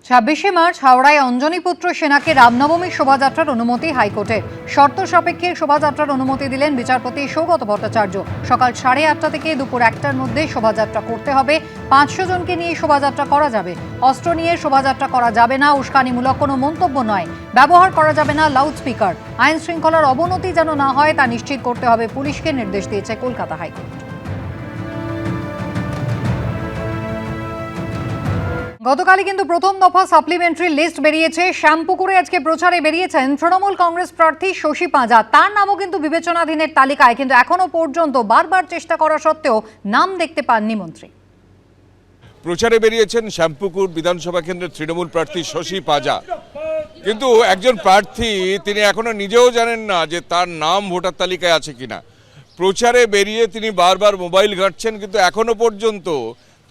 ছাব্বিশে মার্চ হাওড়ায় অঞ্জনীপুত্র সেনাকে রামনবমীর শোভাযাত্রার অনুমতি হাইকোর্টের। শর্ত সাপেক্ষে শোভাযাত্রার অনুমতি দিলেন বিচারপতি সৌগত ভট্টাচার্য। সকাল 8:30 থেকে দুপুর 1টার মধ্যে শোভাযাত্রা করতে হবে। 500 জনকে নিয়ে শোভাযাত্রা করা যাবে। অস্ত্র নিয়ে শোভাযাত্রা করা যাবে না, উস্কানিমূলক কোনো মন্তব্য নয়। ব্যবহার করা যাবে না লাউডস্পিকার। আইন শৃঙ্খলার অবনতি যেন না হয় তা নিশ্চিত করতে হবে পুলিশকে নির্দেশ দিয়েছে কলকাতা হাইকোর্ট। গতকালই কিন্তু প্রথম দফা সাপ্লিমেন্টারি লিস্ট বেরিয়েছে। শ্যামপুকুরে আজকে প্রচারে বেরিয়েছেন তৃণমূল কংগ্রেস প্রার্থী শশী পাঁজা। তার নামও কিন্তু বিবেচনাধীনের তালিকায়, কিন্তু এখনো পর্যন্ত বারবার চেষ্টা করা সত্ত্বেও নাম দেখতে পাননি মন্ত্রী। প্রচারে বেরিয়েছেন শ্যামপুকুর বিধানসভা কেন্দ্রের তৃণমূল প্রার্থী শশী পাঁজা, কিন্তু একজন প্রার্থী তিনি এখনো নিজেও জানেন না যে তার নাম ভোটার তালিকায় আছে কিনা। প্রচারে বেরিয়ে তিনি বারবার মোবাইল ঘাঁটছেন, কিন্তু এখনো পর্যন্ত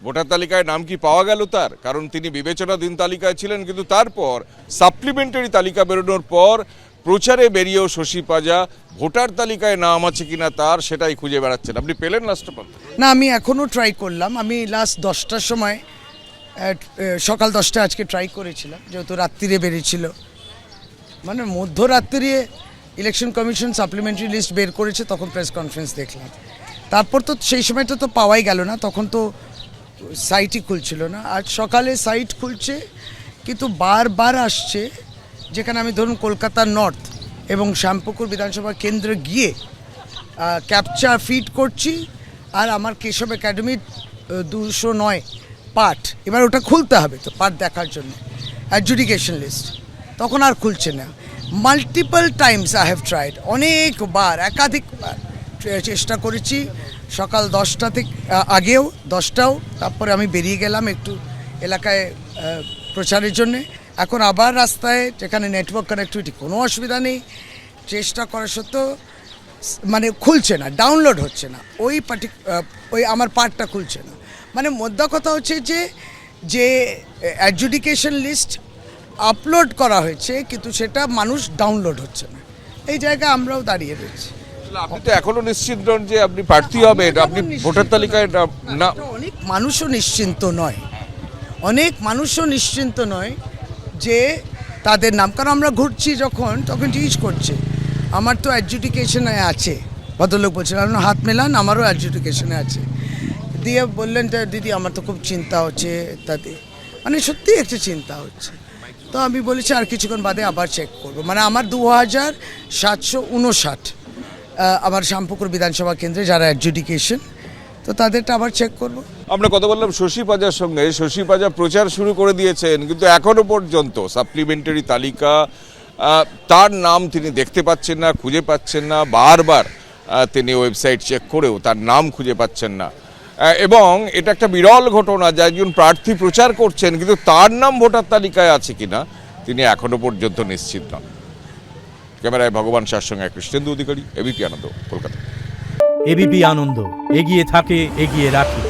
ভোটার তালিকায় নাম কি পাওয়া গেল তার? কারণ তিনি বিবেচনাধীন তালিকায় ছিলেন, কিন্তু তারপর সাপ্লিমেন্টারি তালিকা বেরোনোর পর প্রচারে বেরিয়েও শশী পাঁজা ভোটার তালিকায় নাম আছে কিনা তার সেটাই খুঁজে বেড়াচ্ছেন। আপনি পেলেন লাস্ট পর্যন্ত? না, আমি এখনও ট্রাই করলাম। আমি লাস্ট 10টার সময় সকাল 10টা আজকে ট্রাই করেছিলাম, যেহেতু রাত্রিরে বেরিয়েছিল, মানে মধ্যরাত্রিরে ইলেকশন কমিশন সাপ্লিমেন্টারি লিস্ট বের করেছে, তখন প্রেস কনফারেন্স দেখলাম। তারপর তো সেই সময়টা তো পাওয়াই গেল না, তখন তো সাইটই খুলছিল না। আজ সকালে সাইট খুলছে, কিন্তু বারবার আসছে, যেখানে আমি ধরুন কলকাতা নর্থ এবং শ্যামপুকুর বিধানসভা কেন্দ্রে গিয়ে ক্যাপচা ফিড করছি, আর আমার কেশব একাডেমির 209 পার্ট, এবার ওটা খুলতে হবে তো পার্ট দেখার জন্য, অ্যাডজুডিকেশন লিস্ট, তখন আর খুলছে না। Multiple Times I have tried, অনেকবার একাধিকবার চেষ্টা করেছি, সকাল 10টা থেকে আগেও 10টাও, তারপরে আমি বেরিয়ে গেলাম একটু এলাকায় প্রচারের জন্যে। এখন আবার রাস্তায়, যেখানে নেটওয়ার্ক কানেক্টিভিটি কোনো অসুবিধা নেই, চেষ্টা করা সত্ত্বেও মানে খুলছে না, ডাউনলোড হচ্ছে না, ওই আমার পার্টটা খুলছে না। মানে মোদ্দা কথা হচ্ছে যে অ্যাডজুডিকেশন লিস্ট আপলোড করা হয়েছে, কিন্তু সেটা মানুষ ডাউনলোড হচ্ছে না। এই জায়গায় আমরাও দাঁড়িয়ে রয়েছি। আপনি তো এখনো নিশ্চিত নন যে আপনি প্রার্থী হবেন, আপনি ভোটার তালিকায় না? অনেক মানুষও নিশ্চিন্ত নয়, অনেক মানুষও নিশ্চিন্ত নয় যে তাদের নাম, কারণ আমরা ঘুরছি তখন জিজ্ঞেস করছে আমার তো অ্যাডজুডিকেশনে আছে, ভদ্রলোক বলছেন আপনার হাত মেলান, আমারও অ্যাডজুডিকেশনে আছে। দিয়ে বললেন দিদি আমার তো খুব চিন্তা হচ্ছে ইত্যাদি, মানে সত্যিই একটা চিন্তা হচ্ছে। তো আমি বলেছি আর কিছুক্ষণ বাদে আবার চেক করবো। মানে আমার 2759 আমার শ্যামপুকুর বিধানসভা কেন্দ্রে যারা অ্যাডজুডিকেশন, তো তাদেরটা আবার চেক করব। আমরা কথা বললাম শশী পাঁজার সঙ্গে। শশী পাঁজা প্রচার শুরু করে দিয়েছেন, কিন্তু এখনো পর্যন্ত সাপ্লিমেন্টারি তালিকা তার নাম তিনি দেখতে পাচ্ছেন না, খুঁজে পাচ্ছেন না। বারবার তিনি ওয়েবসাইট চেক করেও তার নাম খুঁজে পাচ্ছেন না, এবং এটা একটা বিরল ঘটনা যে একজন প্রার্থী প্রচার করছেন, কিন্তু তার নাম ভোটার তালিকায় আছে কিনা তিনি এখনো পর্যন্ত নিশ্চিত নন। ক্যামেরায় ভগবান শাহর সঙ্গে কৃষ্ণেন্দু অধিকারী, এবিপি আনন্দ, কলকাতা। এবিপি আনন্দ এগিয়ে থাকে, এগিয়ে রাখে।